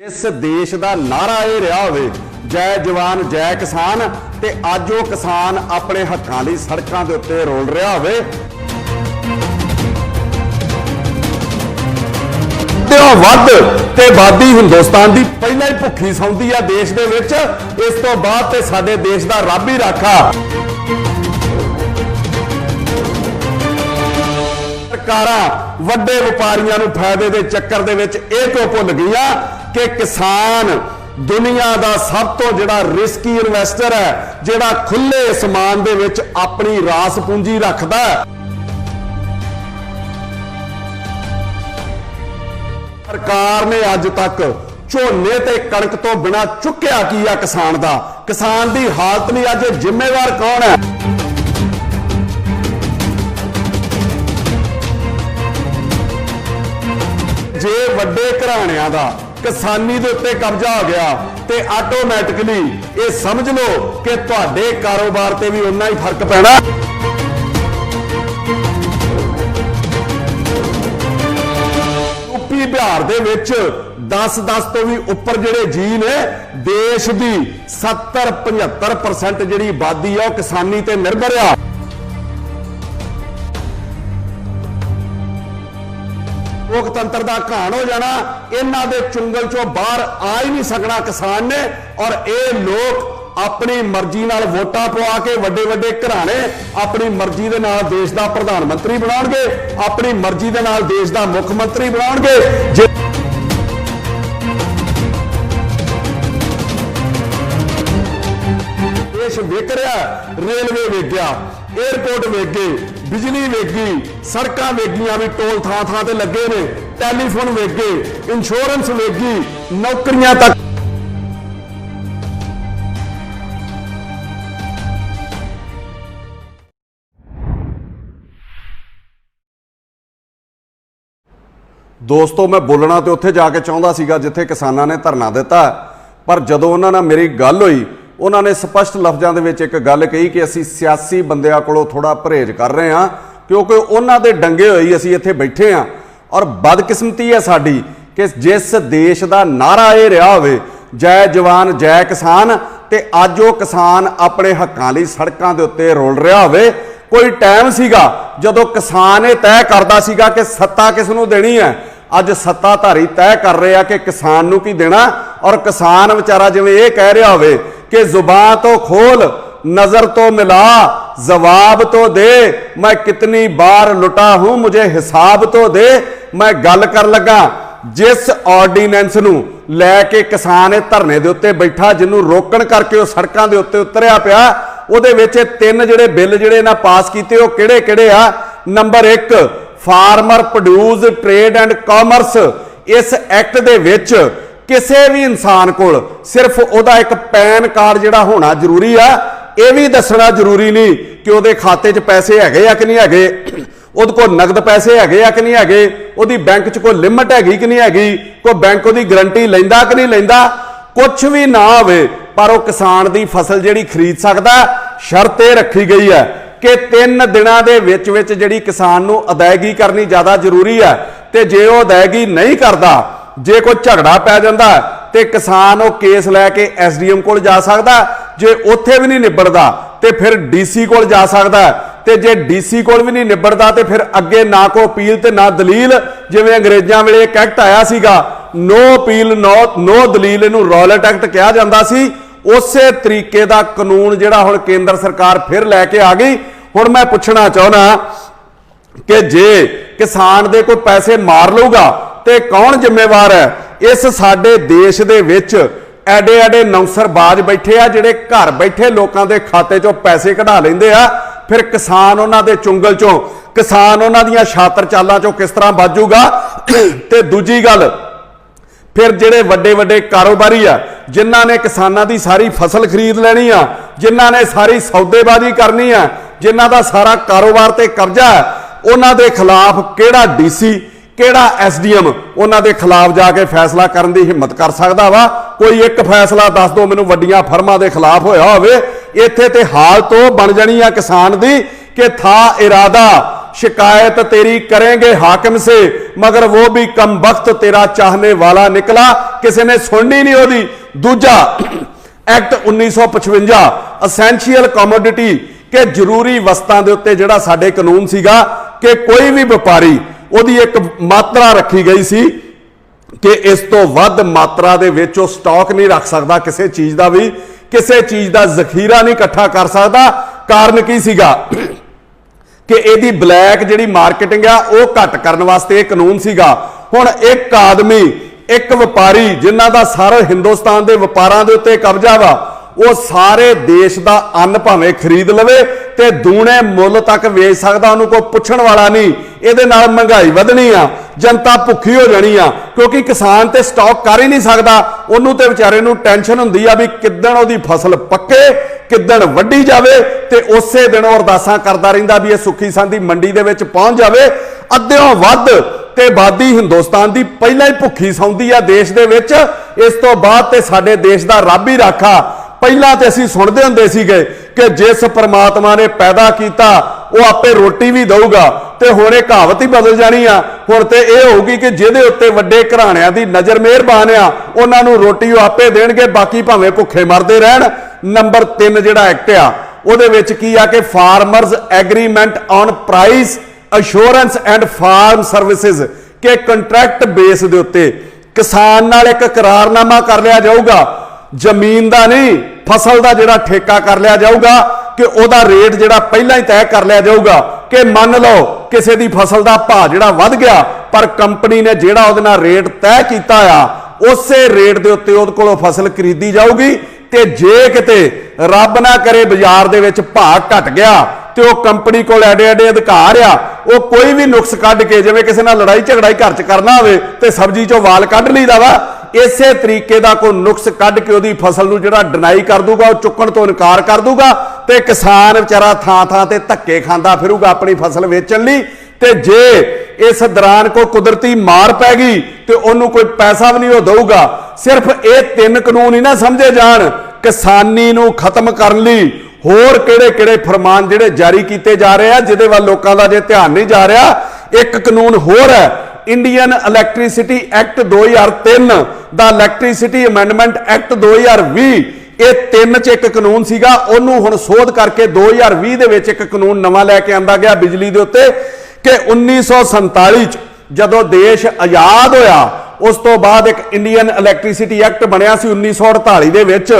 इस देश का नारा यह रहा होवे जय जवान जय किसान ते अज वो किसान अपने हकों लई सड़कों के उत्ते रोल रहा होवे। वध ते वादी हिंदुस्तान की पहला ही भुखी सौंदी है देश दे विच, इस तो बाद ते साडे देश का रब ही राखा। सरकारां वड्डे व्यापारियों नूं फायदे दे चक्कर दे विच इह तो भुल गईयां कि किसान दुनिया का सब तो जिहड़ा रिस्की इन्वेस्टर है, जिहड़ा खुले आसमान दे विच अपनी रास पूंजी रखदा है। सरकार ने अज तक झोने ते कणक तो बिना चुक्या की है किसान दा, किसान दी हालत नहीं। अज जिम्मेवार कौन है? जे वड्डे घराणियां दा किसानी दे उत्ते कब्जा हो गया ते आटोमैटिकली ये समझ लो कि तुहाडे कारोबार ते भी उन्ना ही फर्क पैना। यूपी बिहार दे विच 10 तो भी उपर जिहड़े जी ने देश की 70-75% जिहड़ी आबादी है किसानी ते निर्भर आ। लोकतंत्र का घाण हो जाना, इन्हां दे चुंगल चों बाहर आ ही नहीं सकना किसान ने। और ये लोग अपनी मर्जी नाल वोटां पवा के वड्डे वड्डे घराणे अपनी मर्जी दे नाल देश का प्रधानमंत्री बनाउणगे, अपनी मर्जी दे नाल देश का मुख मंत्री बनाउणगे। देश विक रहा, रेलवे विक गया, एयरपोर्ट विक गए, बिजली विक गई, सड़कां विक गई, भी टोल थां थां ते लगे ने, टैलीफोन विक गए, इंश्योरेंस विक गई, नौकरियां तक। दोस्तों मैं बोलना तो उत्थे जाके चाहता सीगा जिथे किसानां ने धरना दिता, पर जदों उन्हां नाल मेरी गल होई उन्होंने स्पष्ट लफ्ज़ों के एक गल कही कि असी सियासी बंदियां कोलों थोड़ा परहेज कर रहे हैं क्योंकि उन्होंने डंगे होई असी इत्थे बैठे हाँ। और बदकिस्मती है साडी कि जिस देश का नारा यह रहा होवे जय जवान जय किसान ते अज वो किसान अपने हकों लई सड़कों के उत्ते रोल रहा होवे। कोई टाइम सीगा जदों किसान ये तय करदा सीगा कि सत्ता किस नूं देनी है, अज सत्ताधारी तय कर रहे हैं कि किसान नूं की देना। और किसान बेचारा जिवें ये कह रहा होवे कि जुबान तो खोल नजर तो मिला जवाब तो दे, मैं कितनी बार लुटा हूं मुझे हिसाब तो दे। मैं गल कर लगा जिस ऑर्डीनेंस नूं लैके किसान धरने दे उत्ते बैठा, जिन्हों रोकण करके वो सड़कों के उत्ते उतरिया पिया, उहदे विच 3 जिहड़े बिल जिहड़े इन्हां पास कीते वो किहड़े किहड़े आ। Number 1 farmer produce trade and commerce. इस एक्ट दे विच किसी भी इंसान को सिर्फ उहदा एक पैन कार्ड जिहड़ा होना जरूरी है, यह भी दसना जरूरी नहीं कि उहदे खाते च पैसे हैगे या कि नहीं हैगे, उहदे कोल नगद पैसे हैगे या कि नहीं हैगे, उहदी बैंक च कोई लिमिट हैगी कि नहीं हैगी, कोई बैंक उहदी गारंटी लैंदा कि नहीं लैंदा, कुछ भी ना होवे पर वो किसान दी फसल जिहड़ी खरीद सकदा। शर्त यह रखी गई है कि 3 दिनां दे विच विच जिहड़ी किसान नूं अदायगी करनी ज़्यादा जरूरी है, ते जे वो अदायगी नहीं करदा, जे कोई झगड़ा पै जाता तो किसान वो केस लैके SDM को जा सकता, जे उत्थे भी नहीं निबड़ता तो फिर DC को जा सकता, तो जे DC को भी नहीं निबड़ता तो फिर अगे ना को अपील तो ना दलील। जिवें अंग्रेज़ों वेले एक एक्ट आया सीगा नो अपील नो दलील, इनू रॉलेट एक्ट कहा जाता सी। उसे तरीके का कानून जिहड़ा हुण केंद्र सरकार फिर लैके आ गई। हुण मैं पुछना चाहुंदा कि जे किसान दे कोई पैसे मार लूगा ते कौन जिम्मेवार है? इस साडे देश दे विच एडे एडे नौसरबाज बैठे आ जिहड़े घर बैठे लोगों के खाते चों पैसे कढा लैंदे आ, फिर किसान उन्हां दे चुंगल चों, किसान उन्हां दीयां छात्र चालां चों किस तरह बचूगा? ते दूजी गल फिर जिहड़े वड्डे वड्डे कारोबारी आ जिन्हां ने किसानां दी सारी फसल खरीद लैनी आ, जिन्हां ने सारी सौदेबाजी करनी आ, जिन्हां दा सारा कारोबार ते कब्जा है, उन्हां दे खिलाफ किहड़ा DC किहड़ा SDM उन्हां दे खिलाफ जाके फैसला करने की हिम्मत कर सकता वा? कोई एक फैसला दस दो मैनूं वड्डियां फर्मां दे खिलाफ होया होवे। इत्थे ते हाल तो बन जानी है किसान दी कि था इरादा शिकायत तेरी करेंगे हाकिम से, मगर वो भी कम वक्त तेरा चाहने वाला निकला। किसी ने सुननी नहीं होती। दूजा एक्ट 1955 असेंशियल कमोडिटी के जरूरी वस्तां दे उत्ते जिहड़ा साडे कानून सीगा कि कोई भी व्यापारी ਉਹਦੀ एक मात्रा रखी गई सी कि इस तो वध मात्रा दे विच ਉਹ स्टॉक नहीं रख सकता, किसी चीज़ का भी किसी चीज़ का जखीरा नहीं इकट्ठा कर सकता। कारण की सीगा कि ਇਹਦੀ ब्लैक जिहड़ी मार्केटिंग आ ਉਹ घट करने वास्ते ਇਹ कानून सीगा। हुण एक आदमी एक व्यापारी जिन्हां दा सारे हिंदुस्तान के व्यापारां दे उत्ते कब्जा वा, वो सारे देश का अन्न भावें खरीद लवे ते दूने मुल तक वेच सकदा, उन्होंने कोई पुछण वाला नहीं। ये महंगाई वधनी आ, जनता भुखी हो जानी आ, क्योंकि किसान ते स्टॉक कर ही नहीं सकता। उन्होंने ते बेचारे नूं टेंशन हुंदी आ भी किदण उहदी फसल पक्के, किदण वड्डी जावे ते उसे दिन वो अरदासां करदा रहिंदा भी ये सुखी सांदी मंडी दे विच पहुंच जावे। अद्धियों वध ते आबादी हिंदुस्तान की पहलां ही भुखी सौंदी आ देश दे विच, इस तो बाद ते साडे देश दा रब ही राखा। पहला तो असीं सुणदे हुंदे सीगे कि जिस परमात्मा ने पैदा किया वो आपे रोटी भी देऊगा, तो हुण इह कहावत ही बदल जानी आ। हुण ते इह होगी कि जिहदे उत्ते वड्डे घराणिਆਂ दी नज़र मेहरबान आ, उन्हां नूं रोटी आपे देणगे, बाकी भावें भुखे मरदे रहण। नंबर 3 जिहड़ा एक्ट आ ਉਹਦੇ ਵਿੱਚ ਕੀ ਆ कि farmers agreement on price assurance and farm services के कंट्रैक्ट बेस ਦੇ ਉੱਤੇ किसान नाल एक करारनामा कर लिया जाऊगा, जमीन का नहीं फसल का जिहड़ा ठेका कर लिया जाऊगा कि ਉਹਦਾ रेट जिहड़ा पहला ही तय कर लिया जाऊगा कि मान लो किसी की फसल का भाव जिहड़ा वध गया पर कंपनी ने जिहड़ा ਉਹਦੇ ਨਾਲ रेट तय किया आ उसे रेट के उत्ते ਉਹਦੇ कोलों फसल खरीदी जाऊगी। ते जे किते रब ना करे बाजार दे विच भाव घट गया तो वह कंपनी को एडे एडे अधिकार आ, वो कोई भी नुक्स कढ़ के जिवें किसी नाल लड़ाई झगड़ाई घर च करना होवे ते सब्जी चों वाल कढ़ लईदा वा, इसे तरीके का कोई नुक्स कढ़ के उहदी फसल नूं जिहड़ा डिनाई कर दूगा, वो चुकण तो इनकार कर दूगा, ते किसान बेचारा थां थां ते धक्के खांदा फिरूगा अपनी फसल वेचण लई। ते जे इस दौरान कोई कुदरती मार पै गई तो उन्होंने कोई पैसा भी नहीं देगा। सिर्फ ये 3 कानून ही ना समझे जान, किसानी नूं खत्म करने लई होर किहड़े-किहड़े फरमान जिहड़े जारी किए जा रहे हैं जिहदे वल लोकां दा जे ध्यान नहीं जा रहा। एक कानून होर है इंडियन इलैक्ट्रिसिटी एक्ट 2003 दा इलैक्ट्रिसिटी अमेंडमेंट एक्ट 2020, ये 3 च एक कानून सीगा, उहनूं हुण सोध करके 2020 दे विच एक कानून नवां लैके आंदा गया बिजली दे उत्ते कि 1947 च जदों देश आज़ाद होया उस तो बाद एक इंडियन इलैक्ट्रिसिटी एक्ट बनिया सी 1948 दे विच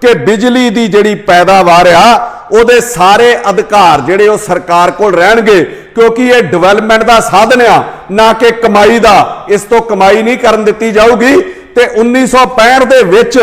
कि बिजली की जिहड़ी पैदावार आ ਉਹਦੇ सारे अधिकार जिहड़े ਉਹ सरकार कोल रहणगे, क्योंकि ये डिवेलपमेंट का साधन आ ना कि कमाई का, इस तो कमाई नहीं करन दित्ती जाऊगी। ते 1965 दे विच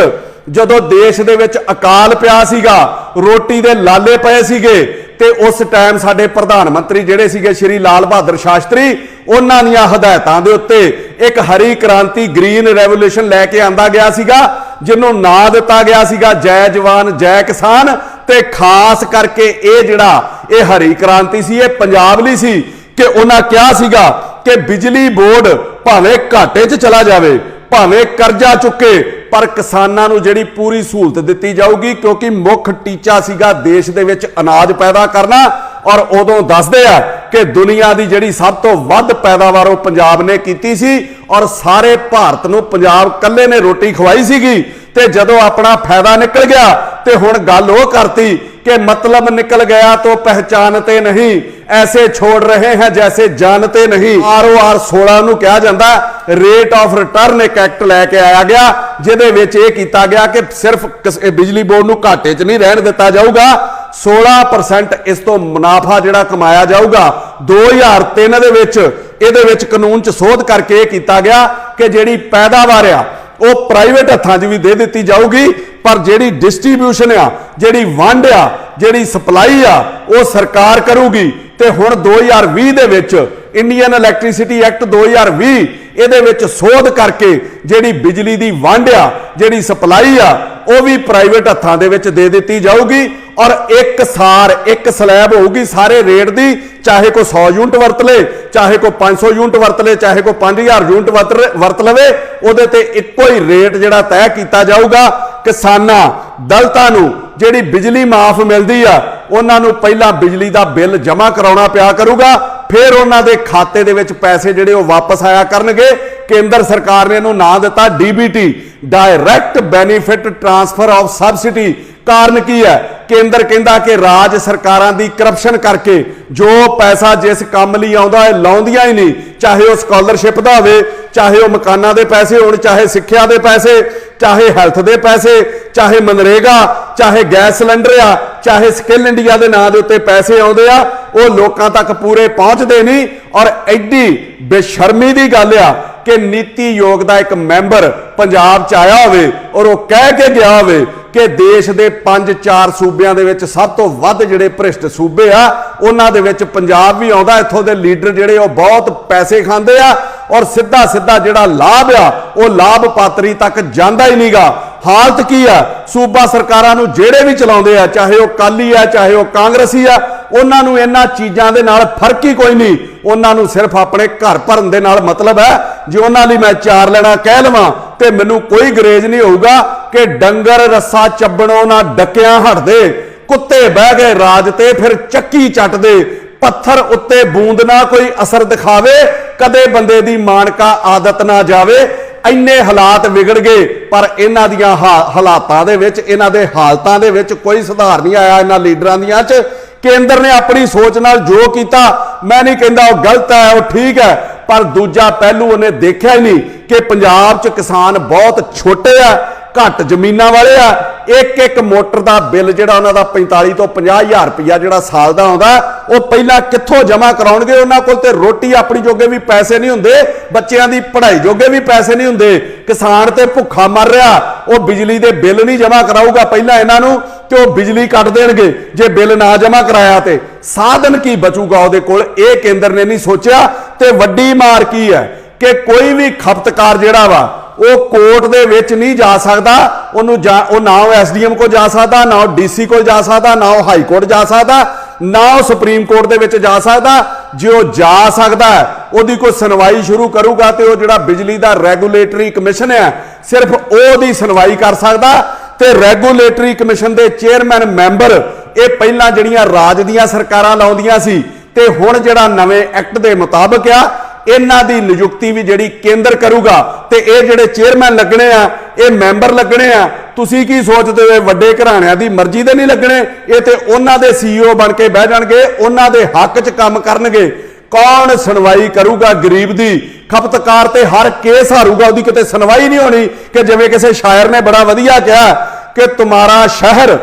जदों देश दे विच अकाल पिया सीगा, रोटी दे लाले पए सीगे, ते उस टाइम साडे प्रधानमंत्री जिहड़े सीगे श्री लाल बहादुर शास्त्री, उन्हां दीयां हदायतां दे उत्ते एक हरी क्रांति ग्रीन रेवोल्यूशन लैके आंदा गया सीगा, जिन्हों नाम दिता गया सीगा जय जवान जय किसान। ते खास करके ये जिहड़ा ये हरी क्रांति सी ये पंजाब लई सी कि उन्हां कहा सीगा कि बिजली बोर्ड भावें घाटे च चला जावे, भावें कर्जा चुके, पर किसानां नूं जिहड़ी पूरी सहूलत दित्ती जाऊगी, क्योंकि मुख टीचा सीगा देश दे विच अनाज पैदा करना। और उदों दसदे आ कि दुनिया की जिहड़ी सब तो वध पैदावार वो पंजाब ने कीती सी और सारे भारत नूं पंजाब कल्ले ने रोटी खवाई सीगी। ते जदों अपना फायदा निकल गया ते हुण गल वो करती कि मतलब निकल गया तो पहचानते नहीं, ऐसे छोड़ रहे हैं जैसे जानते नहीं। ROR 16 नूं कहा जाता रेट ऑफ रिटर्न एक एक्ट लैके आया गया जिहदे विच इह कीता गया कि सिर्फ बिजली बोर्ड नूं घाटे च नहीं रहण दिता जाऊगा, 16% इस तो मुनाफा जिहड़ा कमाया जाऊगा। 2003 दे विच इहदे विच कानून च सोध करके इह कीता गया कि जिहड़ी पैदावार आ वो प्राइवेट हत्थां 'च भी दे दित्ती जाऊगी, पर जिहड़ी डिस्ट्रीब्यूशन आ, जिहड़ी वंड आ, जिहड़ी सप्लाई आ, वो सरकार करूगी। ते हुण 2020 दे विच इंडियन इलैक्ट्रिसिटी एक्ट 2020 इहदे विच सोध करके जिहड़ी बिजली दी वंड आ, जिहड़ी सप्लाई आ, वो भी प्राइवेट हत्थां दे विच दे दित्ती जाऊगी और एक सार एक स्लैब होगी सारे रेट दी, चाहे कोई 100 यूनिट वरत ले, चाहे कोई 500 यूनिट वरत ले, चाहे कोई 5000 यूनिट वरत लवे, उहदे ते इक्को ही रेट जिहड़ा तय किया जाऊगा। किसानां दलितां नूं जिहड़ी बिजली माफ मिलदी आ उन्हां नूं पहिलां बिजली दा बिल जमा कराउणा पिया करूगा, फिर उन्होंने खाते दे विच पैसे जिहड़े वो वापस आया करनगे। केंद्र सरकार ने इहनूं नाम दिता DBT, direct benefit transfer of subsidy. कारण की है? केंद्र कहता कि राज सरकारां दी करप्शन करके जो पैसा जिस काम लई आउंदा है लाउंदियां ही नहीं, चाहे वह स्कॉलरशिप दा होवे, चाहे वह मकानां दे पैसे होण, चाहे सिक्ख्या दे पैसे, चाहे हैल्थ दे पैसे, चाहे मनरेगा, चाहे गैस सिलेंडर आ, चाहे स्किल इंडिया के नाम के उत्ते पैसे आउंदे आ, वो लोकां तक पूरे पहुंचते नहीं। और एडी बेशर्मी की गल आ कि नीति योग का एक मैंबर पंजाब च आया होवे और वो कह के गया होवे कि देश के 5-4 सूबियां दे विच सब तो वध जिहड़े भ्रिष्ट सूबे आ उन्हां दे विच पंजाब भी आउंदा। इत्थों दे लीडर जिहड़े वो बहुत पैसे खांदे आ और सीधा सीधा जिहड़ा लाभ आ वो लाभ पात्री तक जांदा ही नहींगा। हालत की आ? सूबा सरकारां नूं जिहड़े भी चलाउंदे आ, चाहे वो काली आ चाहे वो कांग्रेसी आ, उन्हां नूं इन्हां चीज़ां दे नाल फर्क ही कोई नहीं। उन्हां नूं सिर्फ अपने घर भरन दे नाल मतलब है। जे उन्हां लई मैं 4 लेना कह लवां ते मैनूं कोई गरेज नहीं होऊगा कि डंगर रस्सा चब्बणों ना डकियां हटदे, कुत्ते बह गए राज ते फिर चक्की चटदे, पत्थर उत्ते बूंद ना कोई असर दिखावे, कदे बंदे दी मानका आदत ना जावे। इन्ने हालात विगड़ गए पर इन्हां दियां हालातां दे विच, इन्हां दे हालतां दे विच कोई सुधार नहीं आया। इन्हां लीडरां दियां च केंद्र ने अपनी सोच नाल जो कीता, मैं नहीं कहंदा वो गलत है, वो ठीक है, पर दूजा पहलू उन्हें देखा ही नहीं कि पंजाब च किसान बहुत छोटे आ, घट जमीनां वाले आ। एक एक मोटर का बिल जिहड़ा उन्हां दा 45 तो 50 हज़ार रुपया जिहड़ा साल दा आउंदा वो पहला कित्थों जमा कराउणगे? उन्हां कोल ते रोटी अपनी जोगे भी पैसे नहीं हुंदे, बच्चियां दी पढ़ाई जोगे भी पैसे नहीं हुंदे। किसान ते भुखा मर रहा, वो बिजली दे बिल नहीं जमा कराऊगा पहला इन्हां नूं ते वो बिजली कट देणगे जे बिल ना जमा कराया ते साधन की बचूगा उहदे कोल। ये केंद्र ने नहीं सोचिया। ते वड्डी मार की है कि कोई भी खपतकार जिहड़ा वा वो कोर्ट दे विच नहीं जा सकता, वो ना SDM को जा सकता, ना DC को जा सकता, ना हाई कोर्ट जा सकता, ना सुप्रीम कोर्ट दे विच जा सकता। जो जा सकता है उसकी कोई सुनवाई शुरू करूगा तो जिहड़ा बिजली का रेगूलेटरी कमिशन है सिर्फ ओहदी सुनवाई कर सकता। ते रेगूलेटरी कमिशन के चेयरमैन मैंबर ये पहला जिहड़ियां राज दियां सरकारां लाउंदियां सी ते हुण जिहड़ा नवें एक्ट के मुताबिक आ इन्हां दी नियुक्ति भी जिहड़ी केंद्र करूगा ते ये जिहड़े चेयरमैन लगने आ, ये मैंबर लगने आ। तुसीं की सोचदे हो? वड्डे घराणिਆਂ दी मर्जी दे नहीं लगने, ये ते उन्हां दे CEO बन के बह जाणगे, उन्हां दे हक च काम करनगे। कौन सुनवाई करूगा गरीब दी? खपतकार ते हर केस हारूगा, उसकी किते सुनवाई नहीं होनी। कि जिवें किसी शायर ने बड़ा वधिया कहा कि तुम्हारा शहर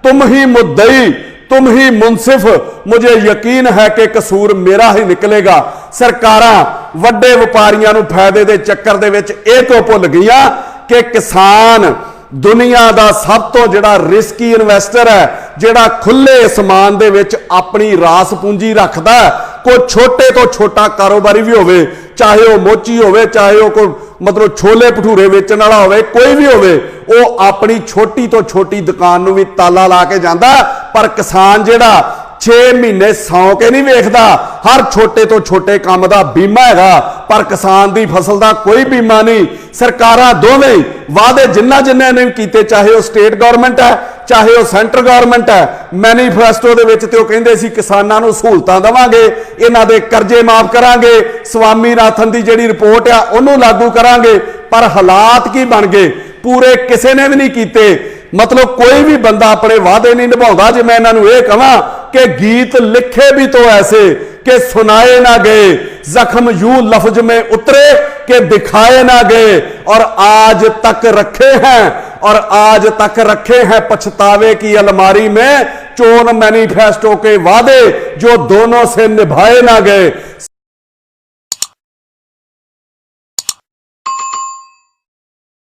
तुम ही मुद्दई तुम ही मुनसिफ, मुझे यकीन है कि कसूर मेरा ही निकलेगा। सरकारां वड्डे व्यापारियों नूं फायदे दे चक्कर दे विच इह तो भुल गईयां कि किसान दुनिया का सब तो जिहड़ा रिस्की इन्वेस्टर है, जिहड़ा खुले आसमान दे विच अपनी रास पूंजी रखदा है। कोई छोटे तो छोटा कारोबारी भी होवे, चाहे वह मोची होवे, चाहे वह कोई मतलब छोले भटूरे वेचण वाला होवे, कोई भी होवे, वो अपनी छोटी तो छोटी दुकान नूं भी ताला ला के जांदा। पर किसान जिहड़ा 6 महीने सौ के नहीं वेखदा, हर छोटे तो छोटे काम का बीमा हैगा, पर किसान की फसल का कोई बीमा नहीं। सरकारां दोवें वादे जिन्ना जिन्ने ने कीते, चाहे वह स्टेट गवर्नमेंट है चाहे वह सेंटर गवर्नमेंट है, मैनीफेस्टो दे विच ते ओह कहिंदे सी किसानां नूं सहूलतां देवांगे, इन्हां दे कर्जे माफ करांगे, स्वामीनाथन की जिहड़ी रिपोर्ट आ उहनूं लागू करांगे। पर हालात की बन गए? पूरे किसी ने भी नहीं कीते। मतलब कोई भी बंदा अपने वादे नहीं निभाउंदा। जे मैं इन्हां नूं इह कहां कि गीत लिखे भी तो ऐसे कि सुनाए ना गए, जख्म यूं लफ्ज में उतरे कि दिखाए ना गए, और आज तक रखे हैं और आज तक रखे हैं पछतावे की अलमारी में चोन मैनिफेस्टो के वादे जो दोनों से निभाए ना गए।